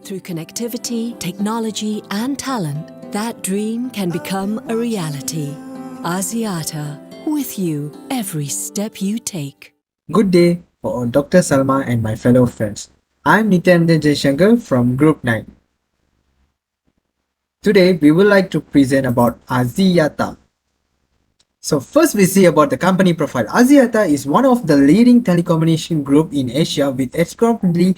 Through connectivity, technology, and talent, that dream can become a reality. Axiata, with you every step you take. Good day for Dr. SALMAH and my fellow friends. I'm Nitianandan JAYASHANKER from Group 9. Today we would like to present about Axiata. So first we see about the company profile. Axiata is one of the leading telecommunication group in Asia with approximately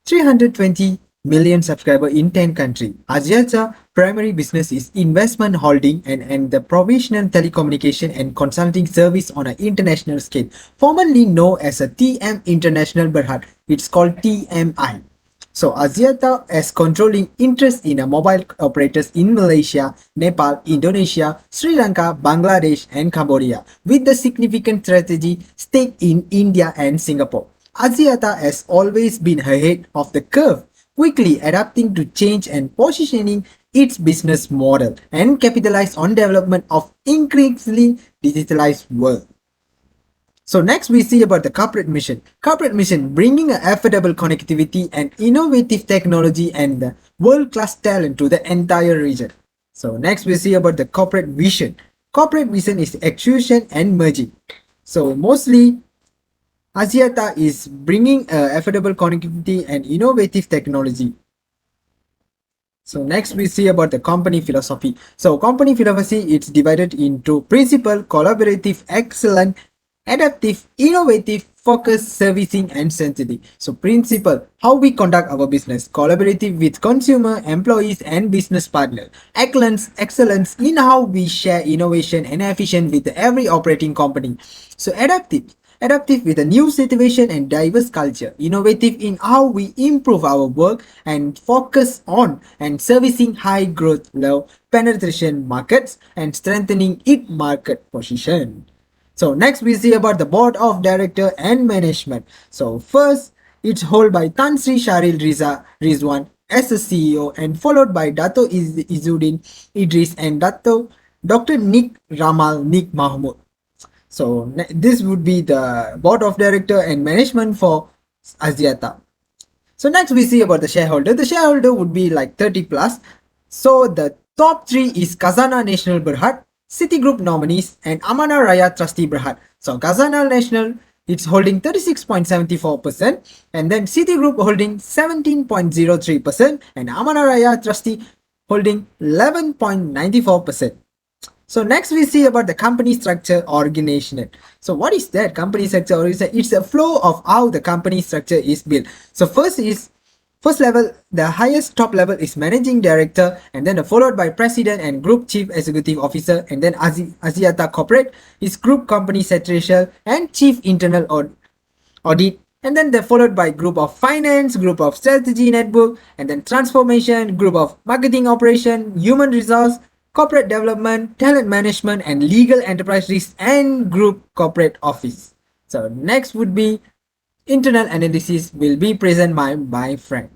320 million subscribers in 10 countries. Axiata's primary business is investment holding and the provisional telecommunication and consulting service on an international scale, formerly known as a TM International Berhad. It's called TMI. So Axiata has controlling interest in mobile operators in Malaysia, Nepal, Indonesia, Sri Lanka, Bangladesh and Cambodia, with the significant strategy stake in India and Singapore. Axiata has always been ahead of the curve, quickly adapting to change and positioning its business model and capitalize on development of increasingly digitalized world. So next we see about the corporate mission. Corporate mission bringing affordable connectivity and innovative technology and the world-class talent to the entire region. So next we see about the corporate vision. Corporate vision is acquisition and merging. So mostly Axiata is bringing affordable connectivity and innovative technology. So next we see about the company philosophy. So company philosophy is divided into principle, collaborative, excellent, adaptive, innovative, focus, servicing and sensitive. So principle, how we conduct our business, collaborative with consumer, employees and business partner. Excellence in how we share innovation and efficient with every operating company. So adaptive with a new situation and diverse culture, innovative in how we improve our work and focus on and servicing high growth, low penetration markets and strengthening its market position. So next we see about the board of director and management. So first it's held by Tan Sri Sharil Rizwan as the CEO and followed by Dato Izzuddin Idris and Dr. Nick Mahmud. So this would be the board of director and management for Axiata. So next we see about the shareholder. The shareholder would be like 30 plus. So the top 3 is Khazanah Nasional Berhad, Citigroup nominees and Amanah Rakyat Trustee Berhad. So Khazanah Nasional, it's holding 36.74% and then Citigroup holding 17.03% and Amanah Rakyat Trustee holding 11.94%. So next we see about the company structure organization. So what is that company structure organization? It's a flow of how the company structure is built. So first level, the highest top level is managing director and then followed by president and group chief executive officer and then Axiata corporate is group company secretarial and chief internal audit and then they're followed by group of finance, group of strategy network and then transformation, group of marketing operation, human resource, corporate development, talent management and legal enterprise risk and group corporate office. So next would be internal analysis will be present by my friend.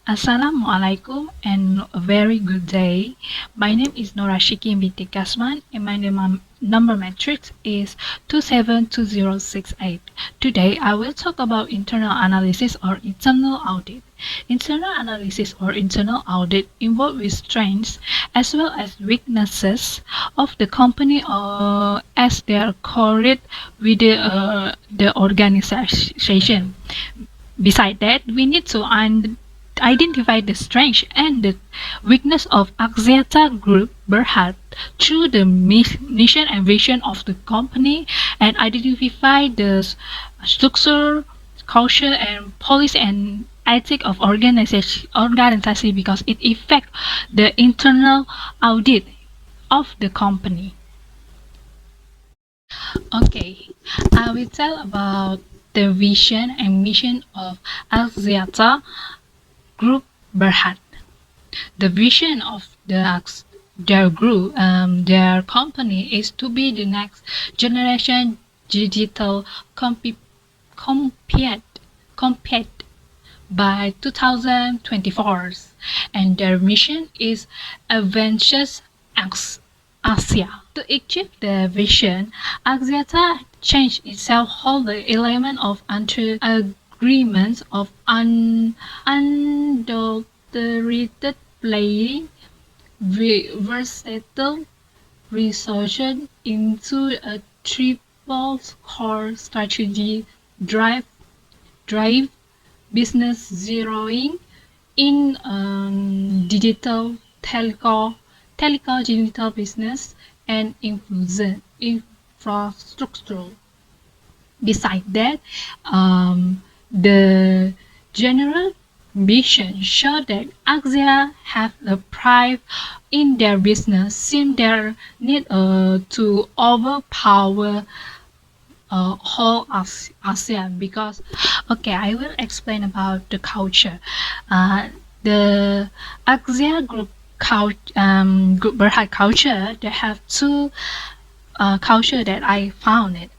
Assalamualaikum and a very good day. My name is NURASYIKIN binti KASMAN and my number matrix is 272068. Today I will talk about internal analysis or internal audit. Internal analysis or internal audit involve with strengths as well as weaknesses of the company as they are correlated with the organization. Besides that, we need to identify the strength and the weakness of Axiata Group Berhad through the mission and vision of the company and identify the structure, culture and policy and ethic of organization because it affects the internal audit of the company. Okay, I will tell about the vision and mission of Axiata Group Berhad. The vision of their group, their company is to be the next generation digital compete by 2024, and their mission is Advances Asia. To achieve the vision, Axiata changed its shareholder element of under agreements of unadulterated playing versatile resources into a triple core strategy drive drive business zeroing in digital digital business and infrastructure. Besides that, the general mission showed that Axia have the pride in their business, seem their need to overpower whole ASEAN because okay, I will explain about the culture. The ASEAN group Berhad culture, they have two culture that I found it.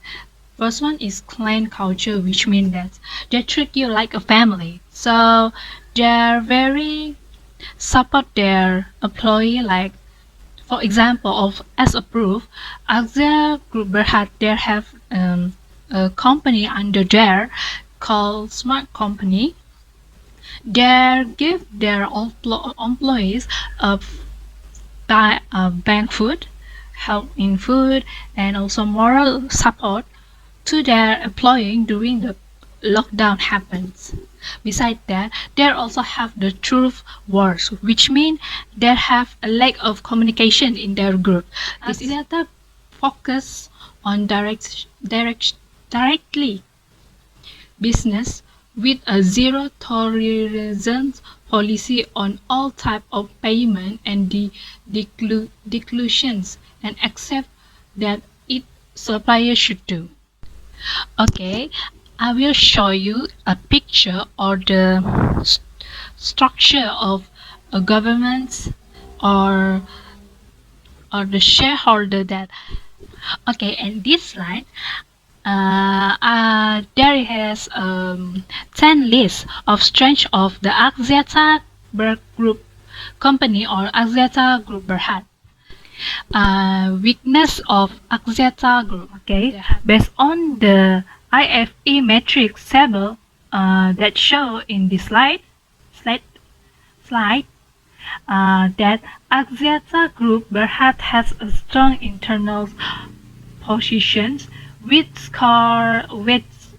First one is clan culture, which means that they treat you like a family. So they're very support their employee like for example, of as a proof, Axia Group Berhad there have a company under there called Smart Company. They give their employees bank food, help in food, and also moral support to their employee during the lockdown happens. Besides that, they also have the truth wars, which mean they have a lack of communication in their group. This is the focus on directly business with a zero tolerance policy on all type of payment and declusions and accept that it supplier should do. Okay, I will show you a picture or the structure of a government or the shareholder that okay, and this slide there has 10 lists of strengths of the Axiata Group company or Axiata Group Berhad. Weakness of Axiata Group. Okay, based on the IFE matrix table that show in this slide, that Axiata Group Berhad has a strong internal positions with weight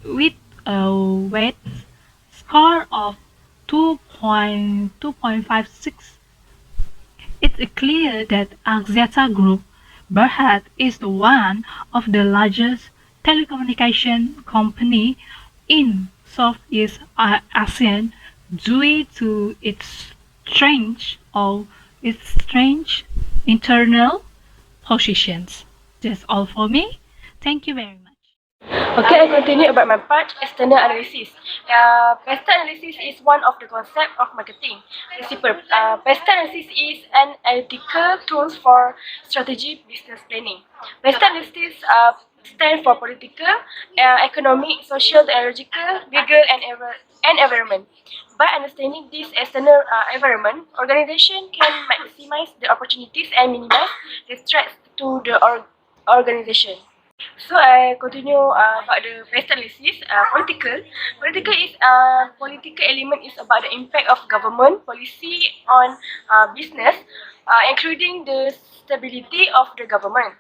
score of 2.56. It's clear that Axiata Group Berhad is one of the largest telecommunication company in Southeast ASEAN due to its strange internal positions. That's all for me. Thank you very much. Okay, I continue about my part, external analysis. Pesta analysis is one of the concept of marketing principle. Pesta analysis is an analytical tool for strategic business planning. Pesta analysis stand for political, economic, social, technological, legal, and environment. By understanding this external environment, organization can maximize the opportunities and minimize the threats to the organization. So I continue about the pest analysis. Political. Political is political element is about the impact of government policy on business, including the stability of the government,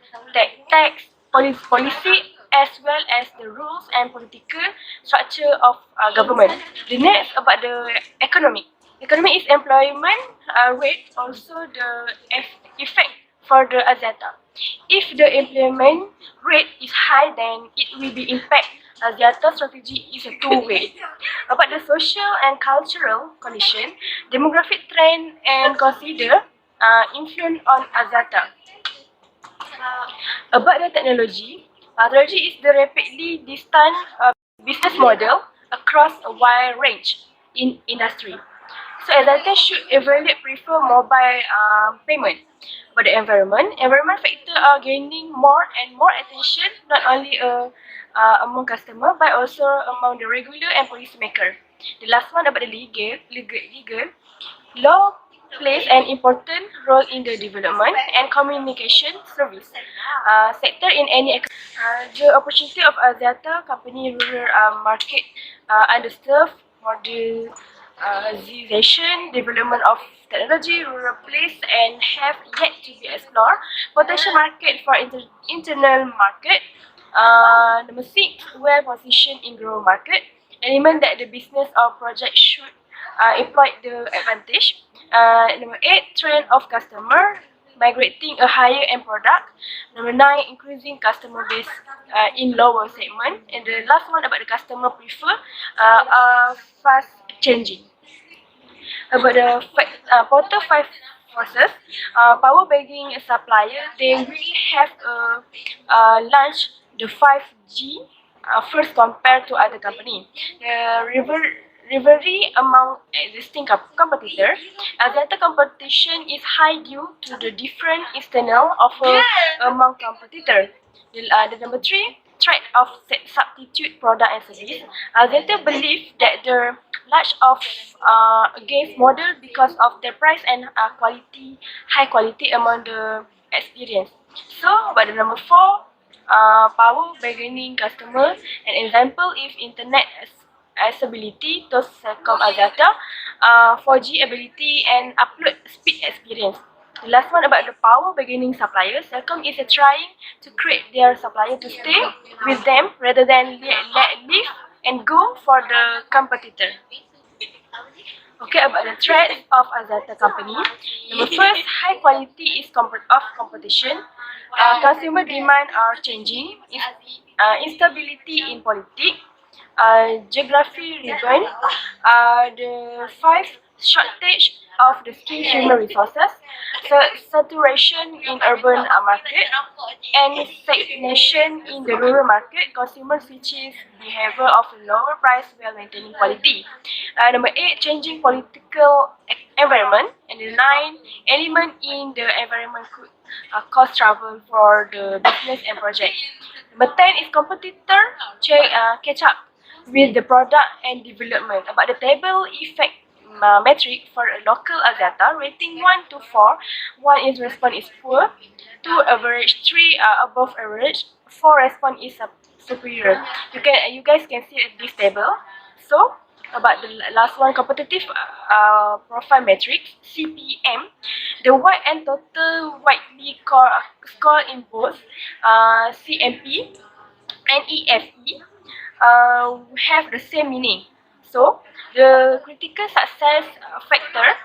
tax policy, as well as the rules and political structure of government. The next about the economic. Economic is employment rate, also the effect for the Axiata. If the employment rate is high, then it will be impact. Axiata strategy is a two-way. About the social and cultural condition, demographic trend and consider influence on Axiata. About the technology is the rapidly distant business model across a wide range in industry. So Axiata should evaluate prefer mobile payment. But the environment factor are gaining more and more attention, not only among customer but also among the regular and policymaker. The last one about the legal law plays an important role in the development and communication service sector in any the opportunity of Axiata company rural market underserved modernization, development of technology, rural place and have yet to be explored. Potential market for internal market. Number 6, well positioned in growth market. Element that the business or project should employ the advantage. Number 8, trend of customer migrating a higher end product. Number 9, increasing customer base in lower segment. And the last one about the customer prefer fast changing. About the portal 5 forces, power banking supplier, they really have launched the 5G first compared to other company. The rivalry among existing competitors, Axiata competition is high due to the different external offer among competitors. The number 3, threat of substitute product and service. Axiata believe that the large of against model because of their price and high quality among the experience. So, but the number 4, power bargaining customer. An example if internet accessibility to Celcom Axiata, 4G ability and upload speed experience. The last one about the power bargaining suppliers. Celcom is trying to create their supplier to stay with them rather than leave and go for the competitor. Okay, about the threat of Axiata company. Number first, high quality is of competition. Consumer demand are changing. Instability in politics. Geography ribbon. The 5, shortage of the skilled human resources. Saturation in urban market. And stagnation in the rural market. Consumer switches behavior of lower price while maintaining quality. Number 8, changing political environment. And the 9, element in the environment could cause trouble for the business and project. Number 10 is competitor catch up with the product and development. About the table effect metric for a local Axiata, rating 1 to 4. 1 is response is poor, 2 average, 3 above average, 4 response is superior. You guys can see this table. So about the last one, competitive profile matrix (CPM), the white and total widely score in both CMP and EFE have the same meaning. So the critical success factor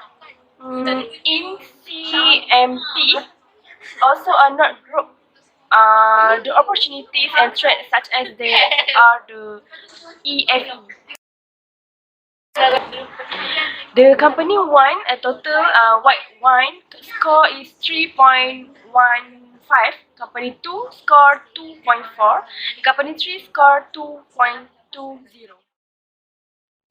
in CMP also are not grouped the opportunities and threats such as they are the EFE. The company won a total white wine score is 3.15. Company 2 score 2.4. Company 3 score 2.20.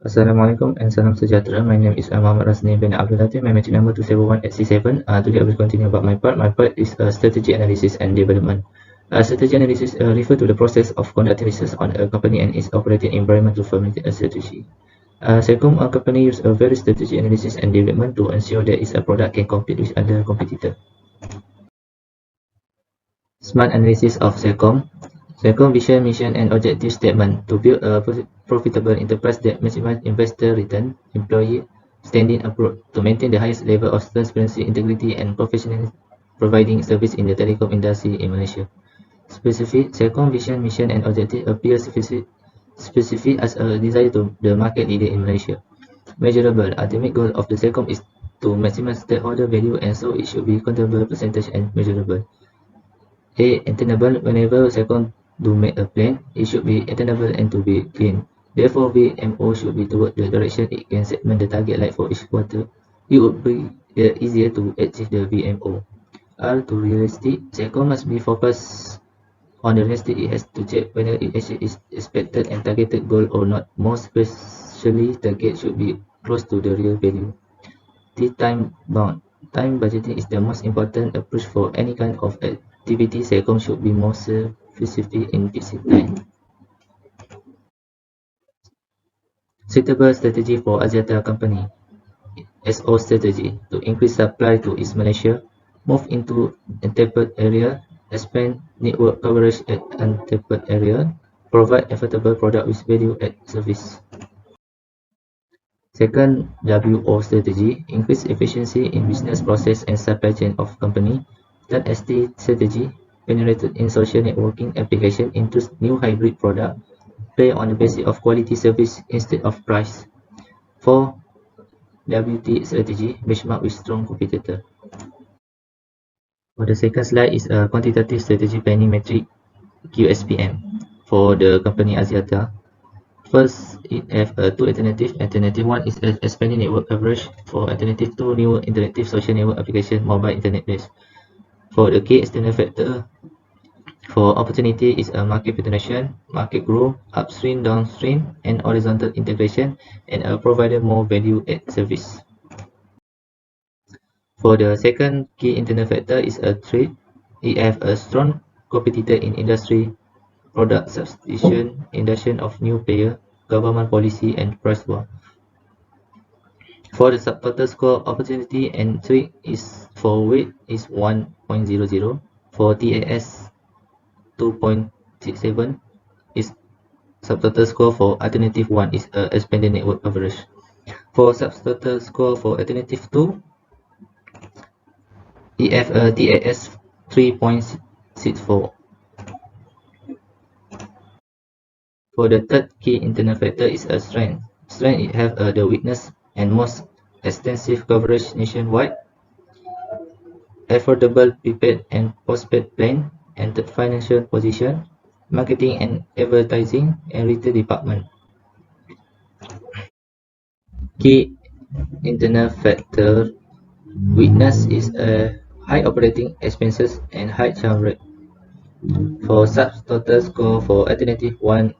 Assalamualaikum and salam sejahtera. My name is Muhammad RAZNIL bin ABDUL, my matric number 271 Today I will continue about my part. My part is strategy analysis and development. Strategy analysis refer to the process of conducting research on a company and its operating environment to formulate a strategy. Celcom company use a very strategy analysis and development to ensure that its product can compete with other competitors. Smart analysis of Celcom. Celcom vision, mission and objective statement to build a profitable enterprise that maximizes investor return, employee standing approach to maintain the highest level of transparency, integrity and professionalism providing service in the telecom industry in Malaysia. Specific, Celcom vision, mission and objective appear specific as a desire to the market leader in Malaysia. Measurable, ultimate goal of the Celcom is to maximize stakeholder value and so it should be countable, percentage and measurable. Attainable, whenever Celcom do make a plan, it should be attainable and to be clean. Therefore, VMO should be toward the direction it can segment the target like for each quarter. It would be easier to achieve the VMO. R to realistic, Celcom must be focused on the realistic. It has to check whether it actually is expected and targeted goal or not. More especially, target should be close to the real value. T time bound. Time budgeting is the most important approach for any kind of activity. Celcom should be more specific in fixing time. Suitable strategy for Axiata company. SO strategy to increase supply to East Malaysia, move into untapped area, expand network coverage at untapped area, provide affordable product with value add service. Second, WO strategy, increase efficiency in business process and supply chain of company. Third, ST strategy, penetrated in social networking application, introduce new hybrid product, play on the basis of quality service instead of price. 4. WT strategy, benchmark with strong competitor. For the second slide is a quantitative strategy planning metric QSPM for the company Axiata. First, it have two alternatives. Alternative 1 is expanding network coverage. For alternative 2, new interactive social network application, mobile internet based. For the key external factor, for opportunity is a market penetration, market growth, upstream, downstream, and horizontal integration, and provided more value add service. For the second key internal factor is a threat. It have a strong competitor in industry, product substitution, induction of new player, government policy, and price war. For the subtotal score, opportunity and threat is for weight is 1.00. For TAS 2.67 is subtotal score. For alternative 1 is expanded network coverage. For subtotal score for alternative 2, EF TAS 3.64. For the third key internal factor is a strength. Strength it have the weakness and most extensive coverage nationwide, affordable prepaid and postpaid plan, and third financial position, marketing and advertising, and retail department. Key internal factor weakness is a high operating expenses and high churn rate. For subtotal score for alternative 1,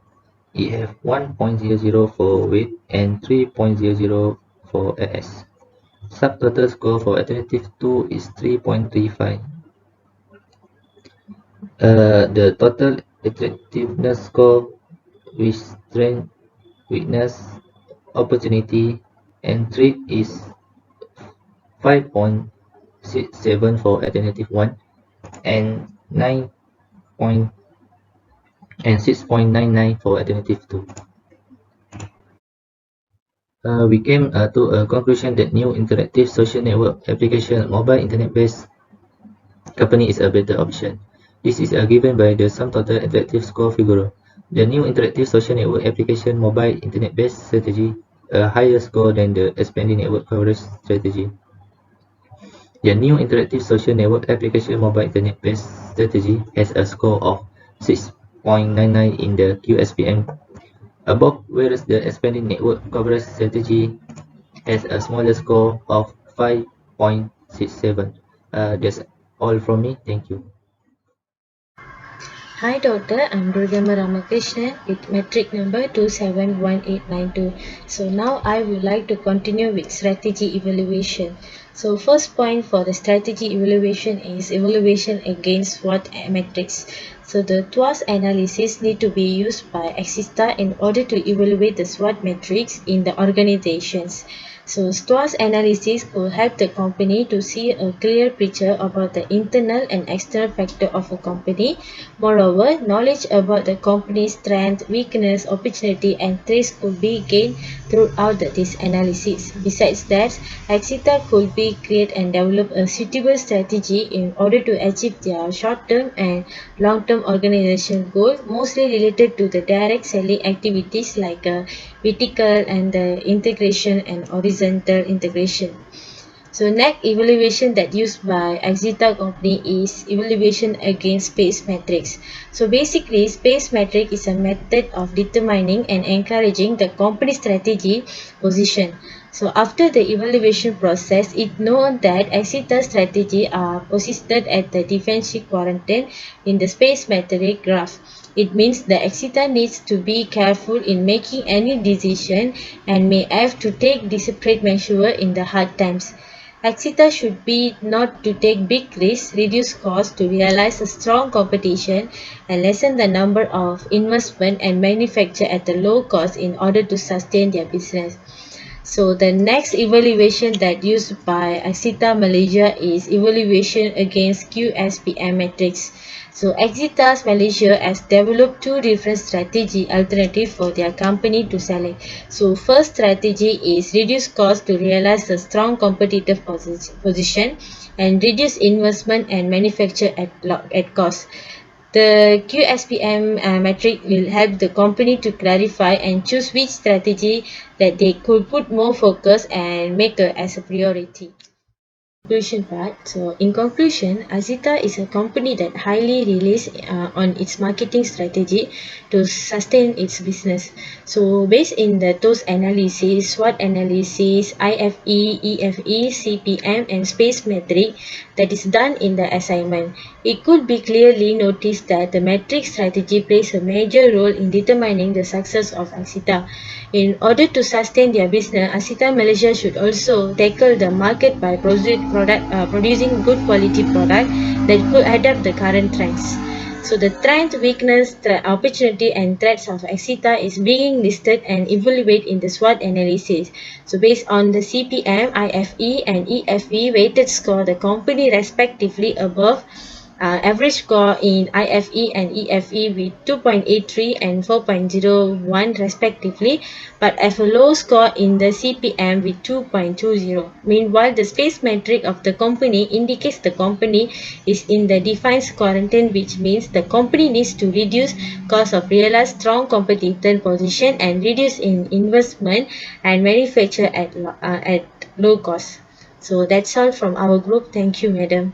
it have 1.00 for weight and 3.00 for AS. Subtotal score for alternative 2 is 3.35. The total attractiveness score with strength, weakness, opportunity, and threat is 5.67 for alternative 1 and 6.99 for alternative 2. We came to a conclusion that new interactive social network application mobile internet-based company is a better option. This is given by the sum total interactive score figure. The new interactive social network application mobile internet-based strategy a higher score than the expanding network coverage strategy. The new interactive social network application mobile internet-based strategy has a score of 6.99 in the QSPM above, whereas the expanding network coverage strategy has a smaller score of 5.67. That's all from me. Thank you. Hi doctor, I'm DURGAIAMMAL RAMAKRISHNAN with metric number 271892. So now I would like to continue with strategy evaluation. So first point for the strategy evaluation is evaluation against SWOT metrics. So the TWAS analysis need to be used by Axiata in order to evaluate the SWOT metrics in the organizations. So SWOT analysis could help the company to see a clear picture about the internal and external factor of a company. Moreover, knowledge about the company's strength, weakness, opportunity, and threats could be gained throughout this analysis. Besides that, Axiata could be create and develop a suitable strategy in order to achieve their short-term and long-term organization goal, mostly related to the direct selling activities like vertical and the integration and horizontal integration. So next evaluation that used by Axiata company is evaluation against space matrix. So basically space matrix is a method of determining and encouraging the company strategy position. So after the evaluation process, it known that Axiata strategy are positioned at the defensive quarantine in the space matrix graph. It means the Axiata needs to be careful in making any decision and may have to take desperate measure in the hard times. Axiata should be not to take big risks, reduce costs to realize a strong competition, and lessen the number of investment and manufacture at a low cost in order to sustain their business. So the next evaluation that used by Axiata Malaysia is evaluation against QSPM matrix. So Axiata Malaysia has developed two different strategy alternatives for their company to select. So first strategy is reduce cost to realize a strong competitive position and reduce investment and manufacture at cost. The QSPM metric will help the company to clarify and choose which strategy that they could put more focus and make as a priority. Conclusion part. So in conclusion, Axiata is a company that highly relies on its marketing strategy to sustain its business. So based in the TOS analysis, SWOT analysis, IFE, EFE, CPM and space metric that is done in the assignment, it could be clearly noticed that the metric strategy plays a major role in determining the success of Axiata. In order to sustain their business, Axiata Malaysia should also tackle the market by producing good quality product that could adapt the current trends. So the trend, weakness, the opportunity and threats of Axiata is being listed and evaluated in the SWOT analysis. So based on the CPM, IFE and EFE weighted score, the company respectively above average score in IFE and EFE with 2.83 and 4.01 respectively, but have a low score in the CPM with 2.20. Meanwhile, the space metric of the company indicates the company is in the defined quarantine, which means the company needs to reduce cost of realize strong competitive position and reduce in investment and manufacture at low cost. So that's all from our group. Thank you, madam.